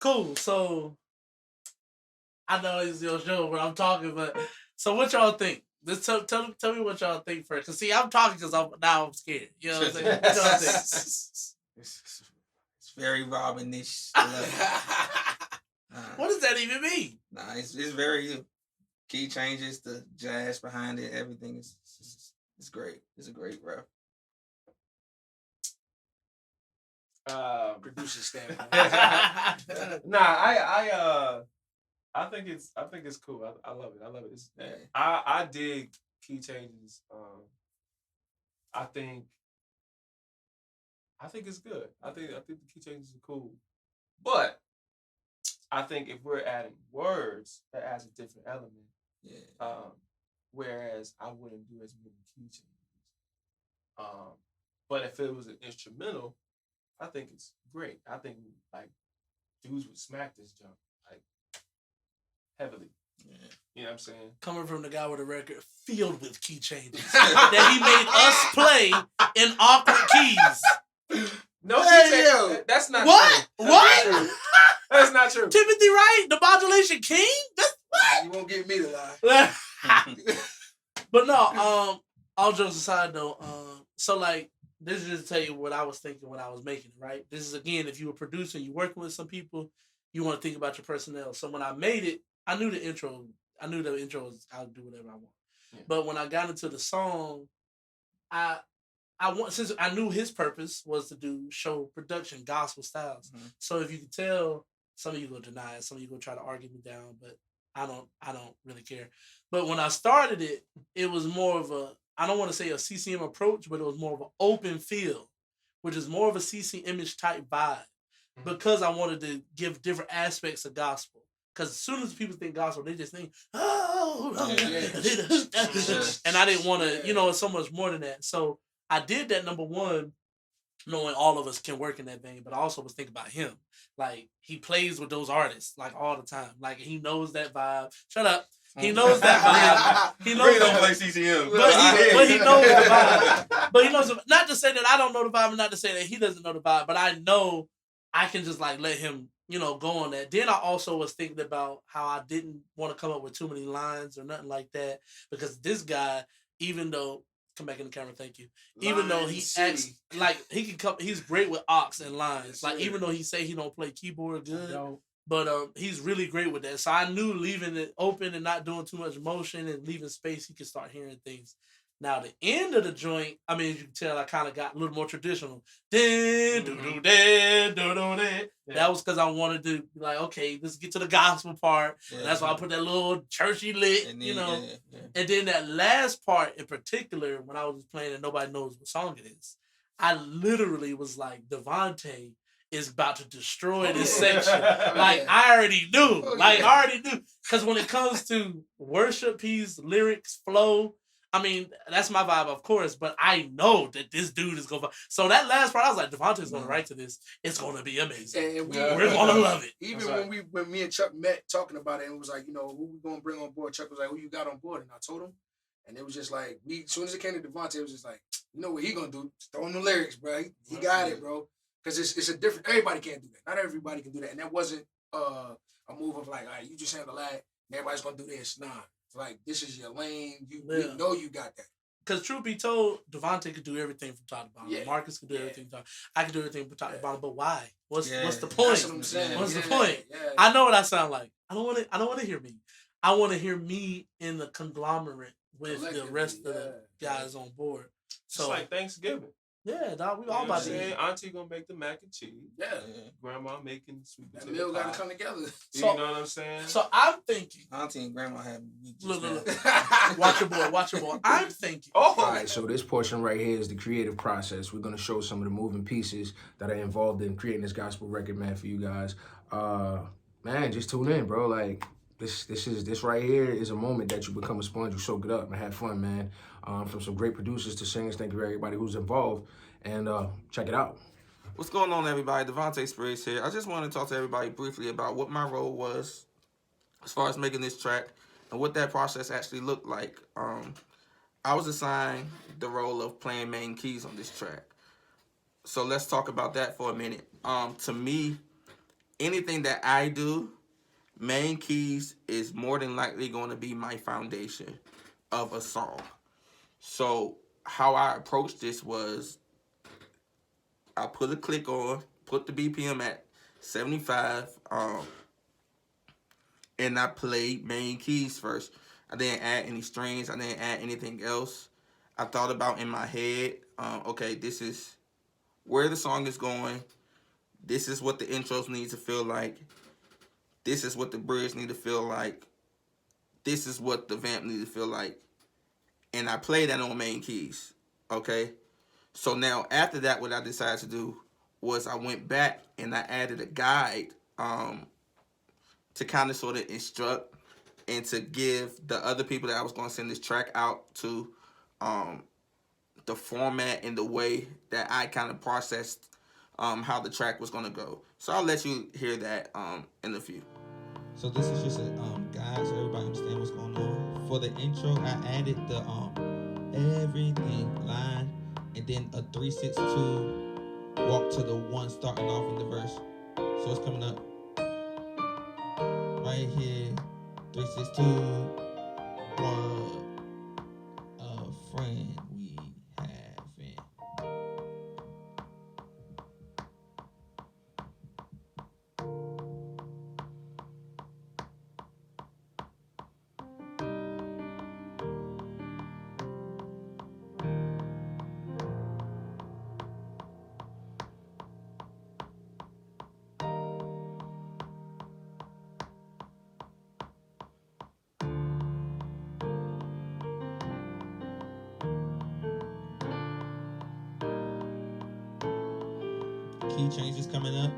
Cool. So I know it's your show where I'm talking, but so what y'all think? Let's tell me what y'all think first. Cause see, I'm talking because I'm scared. You know what I'm saying? What y'all think? It's very Robin-ish. What does that even mean? Nah, it's very key changes, the jazz behind it, everything is it's great. It's a great rap. Producer standpoint. I think it's cool. I love it. I love it. I dig key changes. I think it's good. I think the key changes are cool. But I think if we're adding words, that adds a different element. Yeah. Whereas I wouldn't do as many key changes. But if it was an instrumental, I think it's great. I think like dudes would smack this jump like heavily. Yeah. You know what I'm saying? Coming from the guy with a record filled with key changes that he made us play in awkward keys. No, that's not what? true. What? That's not true. Timothy Wright, the modulation king? That's what? You won't get me to lie. But no, all jokes aside though, so like this is just to tell you what I was thinking when I was making it, right? This is again, if you were producing, you working with some people, you want to think about your personnel. So when I made it, I knew the intro was I'll do whatever I want. Yeah. But when I got into the song, I want, since I knew his purpose was to do show production, gospel styles. Mm-hmm. So if you could tell, Some of you gonna deny it. Some of you gonna try to argue me down, but I don't really care. But when I started it, it was more of a, I don't want to say a CCM approach, but it was more of an open field, which is more of a CC image type vibe, because I wanted to give different aspects of gospel. Because as soon as people think gospel, they just think, oh, and I didn't want to, it's so much more than that. So I did that, number one, knowing all of us can work in that vein, but I also was thinking about him. Like, he plays with those artists, like, all the time. Like, he knows that vibe. Shut up. He knows that vibe. He knows don't play CCM. But he knows the vibe. But he knows, not to say that I don't know the vibe, and not to say that he doesn't know the vibe, but I know I can just, like, let him, go on that. Then I also was thinking about how I didn't want to come up with too many lines or nothing like that, because this guy, even though, come back in the camera, thank you. Even though he acts like he can come, he's great with aux and lines. Like, even though he say he don't play keyboard good, but he's really great with that. So I knew leaving it open and not doing too much motion and leaving space, he could start hearing things. Now the end of the joint, I mean, you can tell I kind of got a little more traditional. That was because I wanted to be like, okay, let's get to the gospel part. And that's why I put that little churchy lit, And then that last part in particular, when I was playing and nobody knows what song it is, I literally was like, Devonte is about to destroy this section. Like, I already knew. I already knew. Because when it comes to worship piece, lyrics, flow, I mean, that's my vibe, of course, but I know that this dude is going to... So that last part, I was like, Devontae's going to write to this. It's going to be amazing. And we're going to love it. Even when me and Chuck met talking about it, and it was like, who we going to bring on board? Chuck was like, who you got on board? And I told him. And it was just like, as soon as it came to Devonte, it was just like, you know what he going to do? Just throw him the lyrics, bro. He got it, bro. Because it's a different... Everybody can't do that. Not everybody can do that. And that wasn't a move of like, all right, you just handle that, and everybody's going to do this. Nah. Like, this is your lane. We know you got that. Because truth be told, Devonte could do everything from top to bottom. Yeah. Marcus could do everything from top. I could do everything from top to bottom. But why? What's the point? That's what I'm saying. What's the point? Yeah. I know what I sound like. I don't want to hear me. I want to hear me in the conglomerate with the rest of the guys on board. So, it's like Thanksgiving. Yeah, dog, we all about to eat. Auntie gonna make the mac and cheese. Yeah. Grandma making the sweet potato pie. The meal gotta come together. You know what I'm saying? So I'm thinking. Auntie and Grandma have... Look. Watch your boy. I'm thinking. All right, so this portion right here is the creative process. We're gonna show some of the moving pieces that are involved in creating this gospel record, man, for you guys. Man, just tune in, bro. Like, this right here is a moment that you become a sponge, you soak it up and have fun, man. From some great producers to singers, thank you to everybody who's involved, and check it out. What's going on, everybody? Devonte Spriggs here. I just want to talk to everybody briefly about what my role was as far as making this track and what that process actually looked like. I was assigned the role of playing main keys on this track. So let's talk about that for a minute. To me, anything that I do, main keys is more than likely going to be my foundation of a song. So how I approached this was I put a click on, put the BPM at 75, and I played main keys first. I didn't add any strings. I didn't add anything else. I thought about in my head, okay, this is where the song is going. This is what the intros need to feel like. This is what the bridge need to feel like. This is what the vamp need to feel like. And I played that on main keys, okay? So now after that, what I decided to do was I went back and I added a guide to kind of sort of instruct and to give the other people that I was going to send this track out to the format and the way that I kind of processed how the track was going to go. So I'll let you hear that in a few. So this is just a guide so everybody understand what's going on. For the intro, I added the everything line and then a 3-6-2 walk to the 1 starting off in the verse. So it's coming up right here. 3-6-2 1 a friend we haven't. key changes coming up.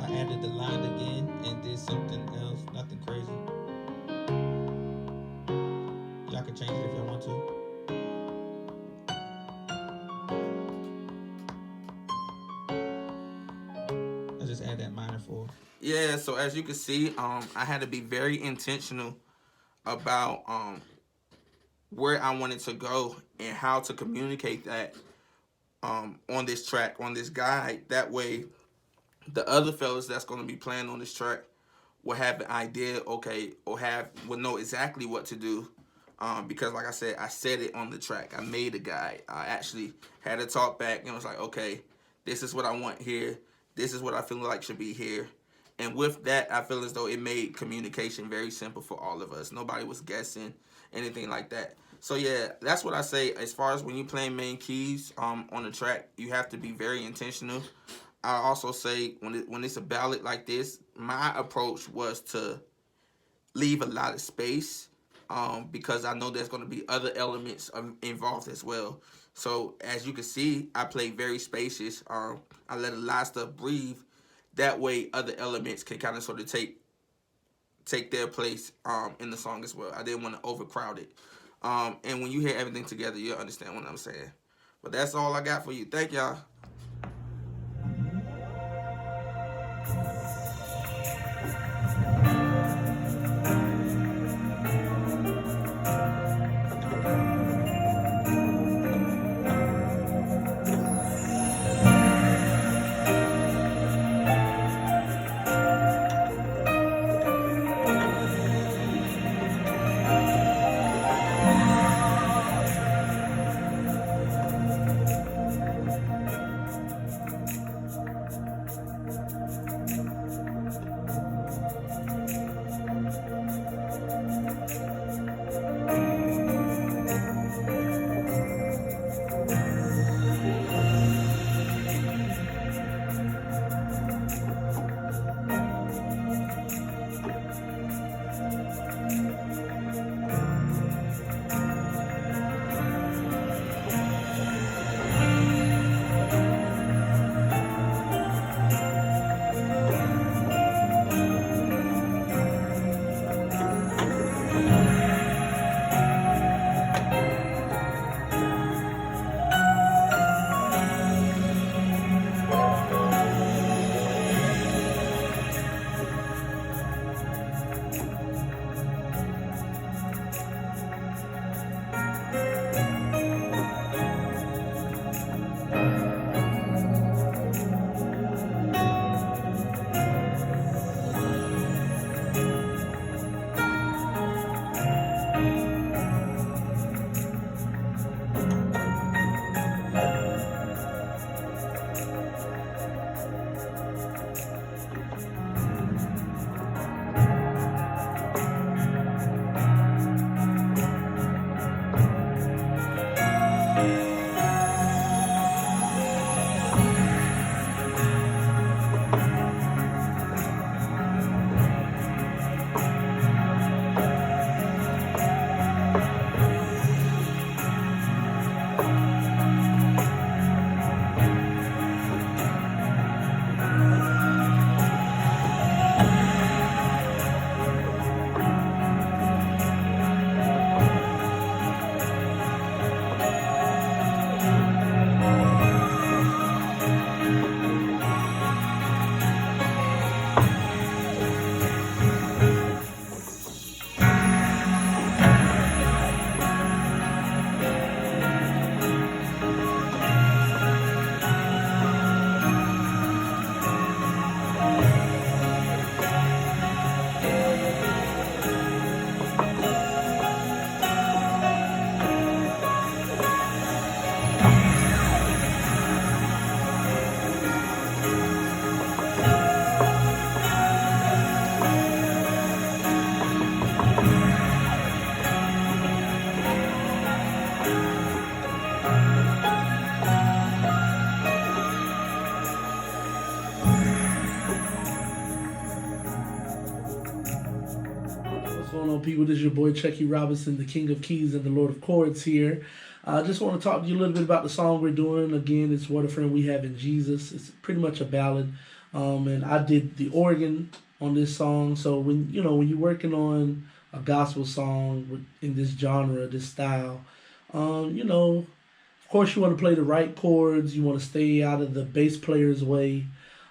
I added the line again and did something else, nothing crazy. Y'all can change it if y'all want to. I just add that minor for. Yeah, so as you can see, I had to be very intentional about where I wanted to go and how to communicate that on this track, on this guide. That way, the other fellas that's going to be playing on this track will have an idea, okay, or will know exactly what to do. Because like I said it on the track. I made a guide. I actually had a talk back and was like, okay, this is what I want here. This is what I feel like should be here. And with that, I feel as though it made communication very simple for all of us. Nobody was guessing, anything like that. So yeah, that's what I say. As far as when you playing main keys on the track, you have to be very intentional. I also say when it's a ballad like this, my approach was to leave a lot of space because I know there's going to be other elements involved as well. So as you can see, I play very spacious. I let a lot of stuff breathe. That way, other elements can kind of sort of take their place in the song as well. I didn't want to overcrowd it. And when you hear everything together, you'll understand what I'm saying. But that's all I got for you. Thank y'all. People, this is your boy Chuckey Robinson, the King of Keys and the Lord of Chords here. I just want to talk to you a little bit about the song we're doing. Again, it's What a Friend We Have in Jesus. It's pretty much a ballad. And I did the organ on this song. So when you're working on a gospel song in this genre, this style, of course you want to play the right chords. You want to stay out of the bass player's way.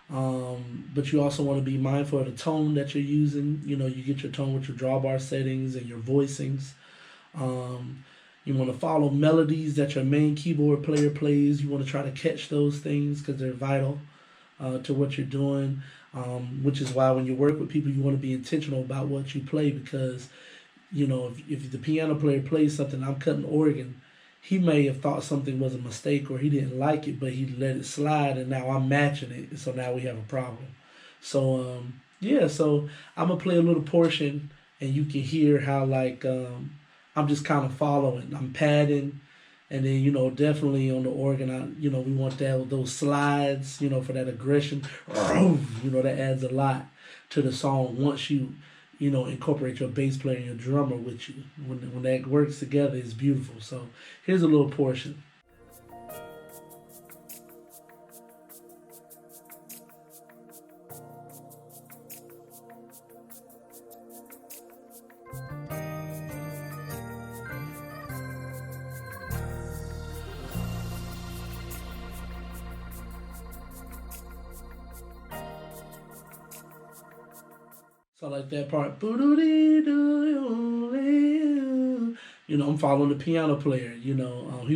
But you also want to be mindful of the tone that you're using. You get your tone with your drawbar settings and your voicings. You want to follow melodies that your main keyboard player plays. You want to try to catch those things because they're vital to what you're doing, which is why when you work with people, you want to be intentional about what you play because, if the piano player plays something, I'm cutting organ, he may have thought something was a mistake or he didn't like it, but he let it slide and now I'm matching it. And so now we have a problem. So, so I'm going to play a little portion and you can hear how I'm just kind of following. I'm padding, and then definitely on the organ, we want those slides, for that aggression. That adds a lot to the song once you incorporate your bass player and your drummer with you. When that works together, it's beautiful. So here's a little portion. So like that part, I'm following the piano player. He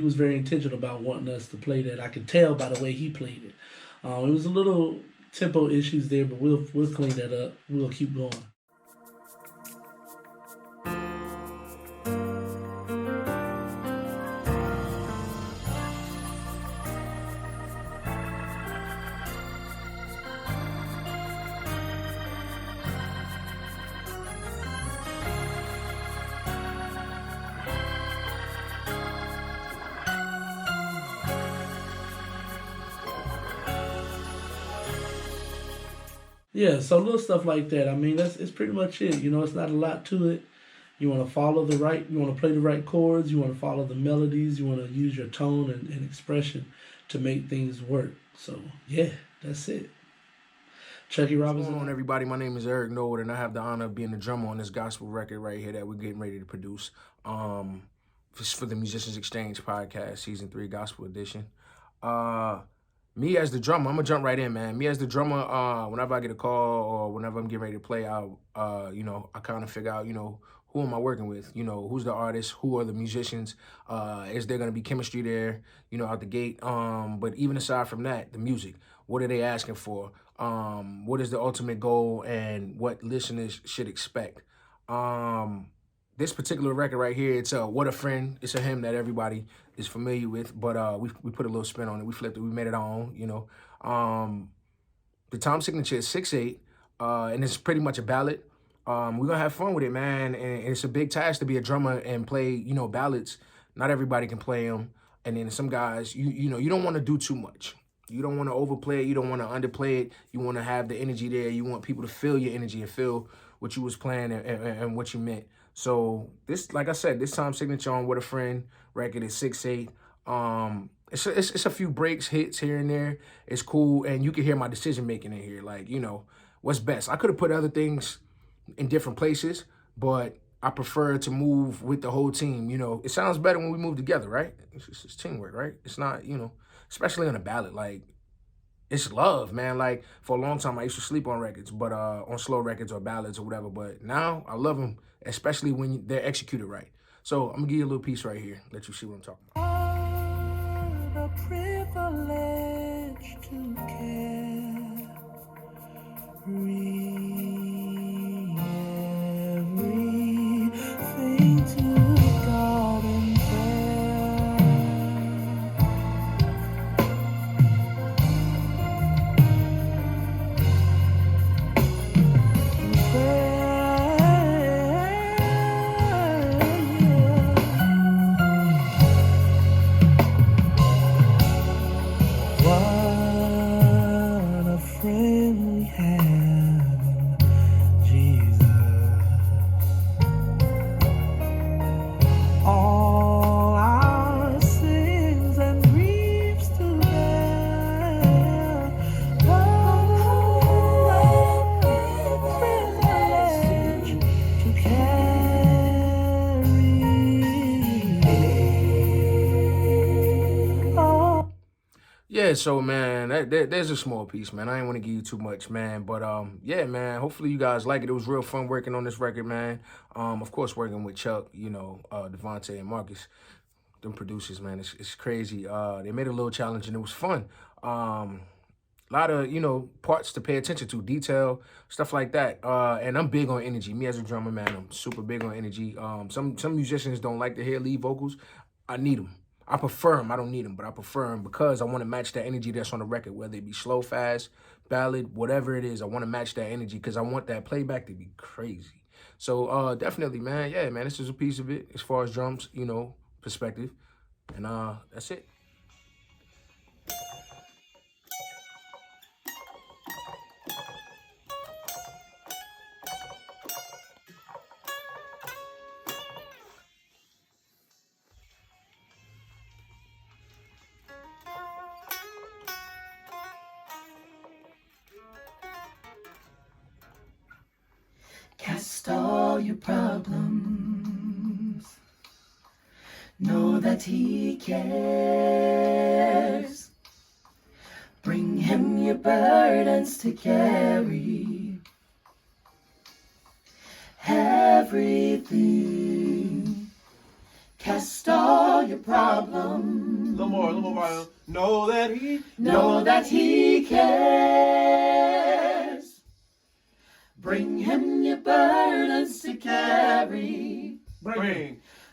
was very intentional about wanting us to play that. I could tell by the way he played it. It was a little tempo issues there, but we'll clean that up. We'll keep going. Yeah, so little stuff like that. I mean, it's pretty much it. It's not a lot to it. You want to you want to play the right chords. You want to follow the melodies. You want to use your tone and expression to make things work. So, yeah, that's it. Chuckey Robinson. What's going on, everybody? My name is Erik Norwood, and I have the honor of being the drummer on this gospel record right here that we're getting ready to produce for the Musicians Exchange podcast, Season 3, Gospel Edition. Me as the drummer, I'm gonna jump right in, man. Me as the drummer, whenever I get a call or whenever I'm getting ready to play, I kind of figure out, who am I working with? Who's the artist? Who are the musicians? Is there gonna be chemistry there? Out the gate. But even aside from that, the music. What are they asking for? What is the ultimate goal and what listeners should expect? This particular record right here, it's What a Friend. It's a hymn that everybody is familiar with, but we put a little spin on it. We flipped it. We made it our own, The time signature is 6/8, and it's pretty much a ballad. We're going to have fun with it, man, and it's a big task to be a drummer and play, ballads. Not everybody can play them, and then some guys, you don't want to do too much. You don't want to overplay it. You don't want to underplay it. You want to have the energy there. You want people to feel your energy and feel what you was playing and what you meant. So this, like I said, this time signature on What a Friend record is 6/8. It's a few breaks, hits here and there. It's cool, and you can hear my decision making in here. Like, what's best. I could have put other things in different places, but I prefer to move with the whole team. It sounds better when we move together, right? It's teamwork, right? It's not, especially on a ballad, like. It's love, man. Like, for a long time, I used to sleep on records, but on slow records or ballads or whatever. But now, I love them, especially when they're executed right. So, I'm going to give you a little piece right here, let you see what I'm talking about. The privilege to carry everything to God in Yeah, so man, there's a small piece, man. I ain't want to give you too much, man. But yeah, man. Hopefully you guys like it. It was real fun working on this record, man. Of course, working with Chuck, Devonte and Marcus, them producers, man. It's crazy. They made it a little challenge and it was fun. A lot of, parts to pay attention to, detail, stuff like that. And I'm big on energy. Me as a drummer, man, I'm super big on energy. Some musicians don't like to hear lead vocals. I need them. I prefer them. I don't need them, but I prefer them because I want to match that energy that's on the record, whether it be slow, fast, ballad, whatever it is. I want to match that energy because I want that playback to be crazy. So definitely, man. Yeah, man, this is a piece of it as far as drums, perspective. And that's it. Cast all your problems. Know that he cares. Bring him your burdens to carry. Everything. Cast all your problems. A little more volume. Know that he cares. Bring him your burdens to carry.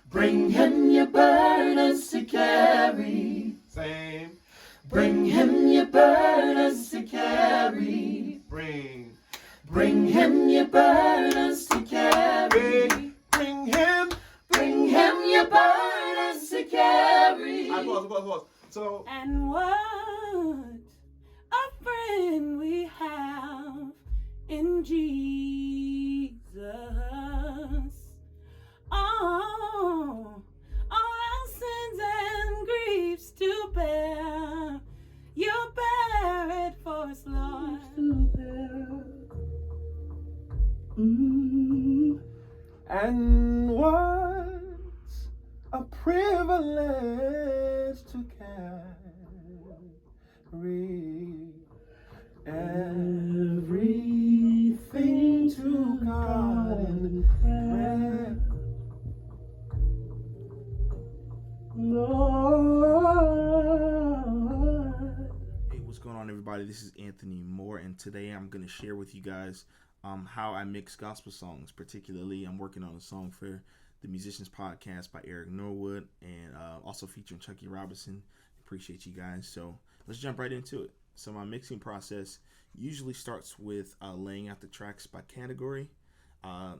Bring him your burdens to carry. Same. Bring him your burdens to carry. Bring him your burdens to carry. Bring him your burdens to carry. Pause. So. And what a friend we have in Jesus. Oh, all our sins and griefs to bear. You bear it for us, Lord. And what's a privilege to carry everything to God in prayer. Lord. Hey, what's going on, everybody? This is Anthony Moore, and today I'm going to share with you guys how I mix gospel songs. Particularly, I'm working on a song for the Musicians Podcast by Erik Norwood, and also featuring Chuckey Robinson. Appreciate you guys. So let's jump right into it. So my mixing process usually starts with laying out the tracks by category.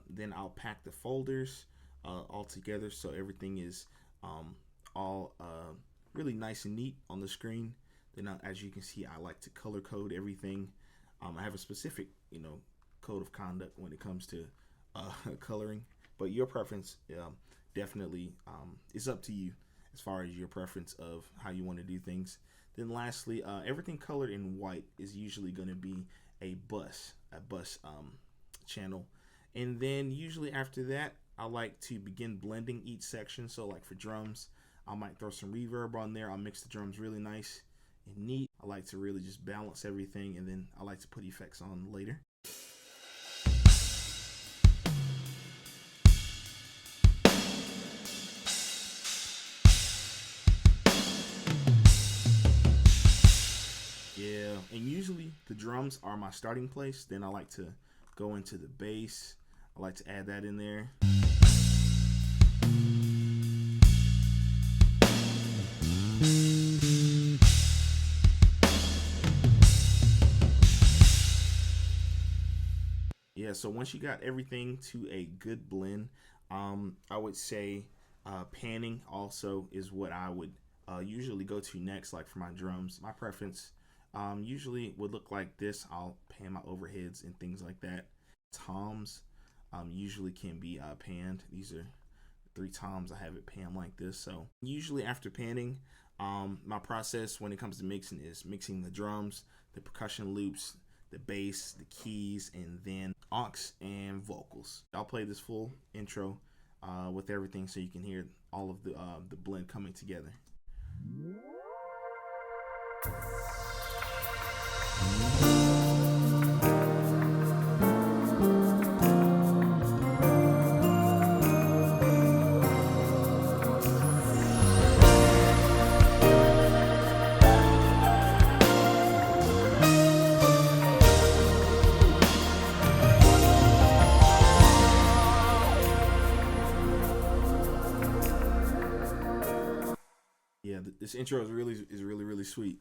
Then I'll pack the folders all together so everything is all really nice and neat on the screen. Then as you can see, I like to color code everything. I have a specific, code of conduct when it comes to coloring, but your preference definitely is up to you as far as your preference of how you want to do things. Then lastly, everything colored in white is usually going to be a bus channel. And then usually after that, I like to begin blending each section. So like for drums, I might throw some reverb on there. I'll mix the drums really nice and neat. I like to really just balance everything, and then I like to put effects on later. Yeah, and usually the drums are my starting place. Then I like to go into the bass. I like to add that in there. Yeah, so once you got everything to a good blend, I would say panning also is what I would usually go to next. Like for my drums, my preference usually would look like this. I'll pan my overheads and things like that. Toms usually can be panned. These are 3 toms. I have it panned like this. So usually after panning, my process when it comes to mixing is mixing the drums, the percussion loops, the bass, the keys, and then aux and vocals. I'll play this full intro with everything so you can hear all of the blend coming together. Yeah, this intro is really sweet.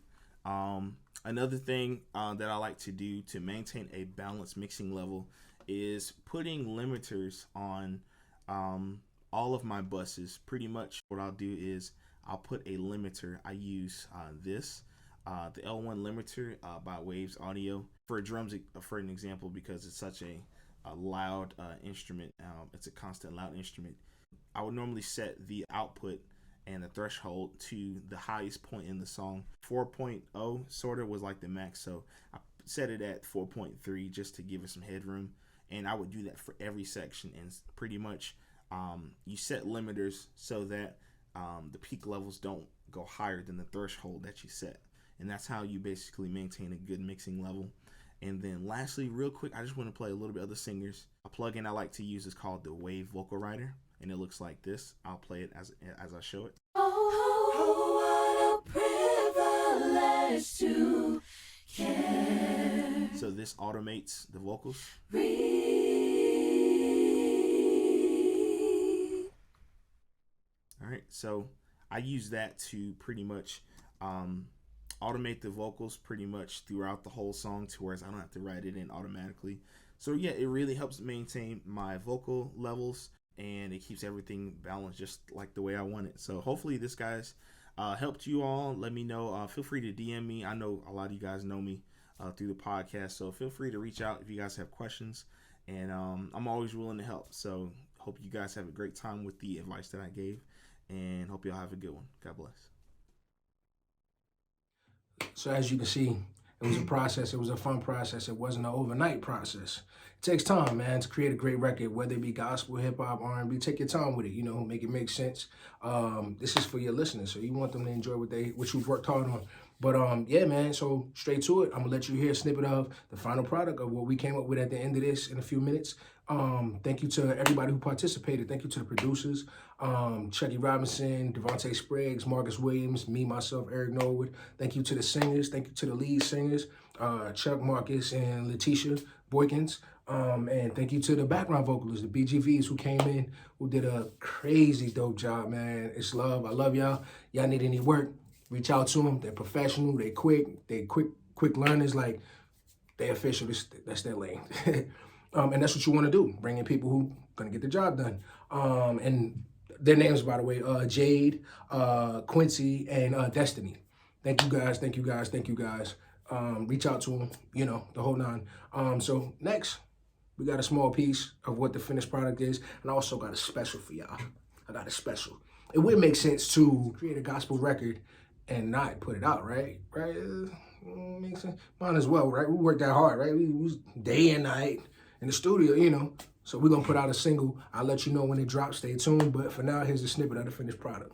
Another thing that I like to do to maintain a balanced mixing level is putting limiters on all of my buses. Pretty much what I'll do is I'll put a limiter. I use the L1 limiter by Waves Audio for drums, for an example, because it's such a loud instrument. It's a constant loud instrument. I would normally set the output and the threshold to the highest point in the song. 4.0 sort of was like the max, so I set it at 4.3 just to give it some headroom, and I would do that for every section. And pretty much you set limiters so that the peak levels don't go higher than the threshold that you set, and that's how you basically maintain a good mixing level. And then lastly, real quick, I just want to play a little bit of other singers. A plugin I like to use is called the Wave Vocal Writer, and it looks like this. I'll play it as I show it. Oh, what a privilege to carry. So this automates the vocals. All right, so I use that to pretty much automate the vocals pretty much throughout the whole song, to where I don't have to write it in automatically. So yeah, it really helps maintain my vocal levels, and it keeps everything balanced just like the way I want it. So hopefully this guys helped you all. Let me know. Feel free to DM me. I know a lot of you guys know me through the podcast, so feel free to reach out if you guys have questions, and I'm always willing to help. So hope you guys have a great time with the advice that I gave, and hope y'all have a good one. God bless. So as you can see, it was a process. It was a fun process. It wasn't an overnight process. It takes time, man, to create a great record, whether it be gospel, hip hop, R&B. Take your time with it, make it make sense. This is for your listeners, so you want them to enjoy what you've worked hard on. But yeah, man, so straight to it. I'm gonna let you hear a snippet of the final product of what we came up with at the end of this in a few minutes. Thank you to everybody who participated. Thank you to the producers, Chuckey Robinson, Devonte Spriggs, Marcus Williams, me, myself, Erik Norwood. Thank you to the singers. Thank you to the lead singers, Chuck, Marcus, and Latiesha Boykins. And thank you to the background vocalists, the BGVs who came in, who did a crazy dope job, man. It's love. I love y'all. Y'all need any work, reach out to them. They're professional. They quick learners. Like, they official. That's their lane. And that's what you want to do. Bring in people who gonna get the job done. And their names, by the way, Jade, Quincy, and Destiny. Thank you guys. Thank you guys. Thank you guys. Reach out to them. The whole nine. So next, we got a small piece of what the finished product is, and I also got a special for y'all. I got a special. It would make sense to create a gospel record and not put it out, right? Right? Makes sense. Might as well, right? We worked that hard, right? We was day and night in the studio, So we're gonna put out a single. I'll let you know when it drops. Stay tuned. But for now, here's a snippet of the finished product.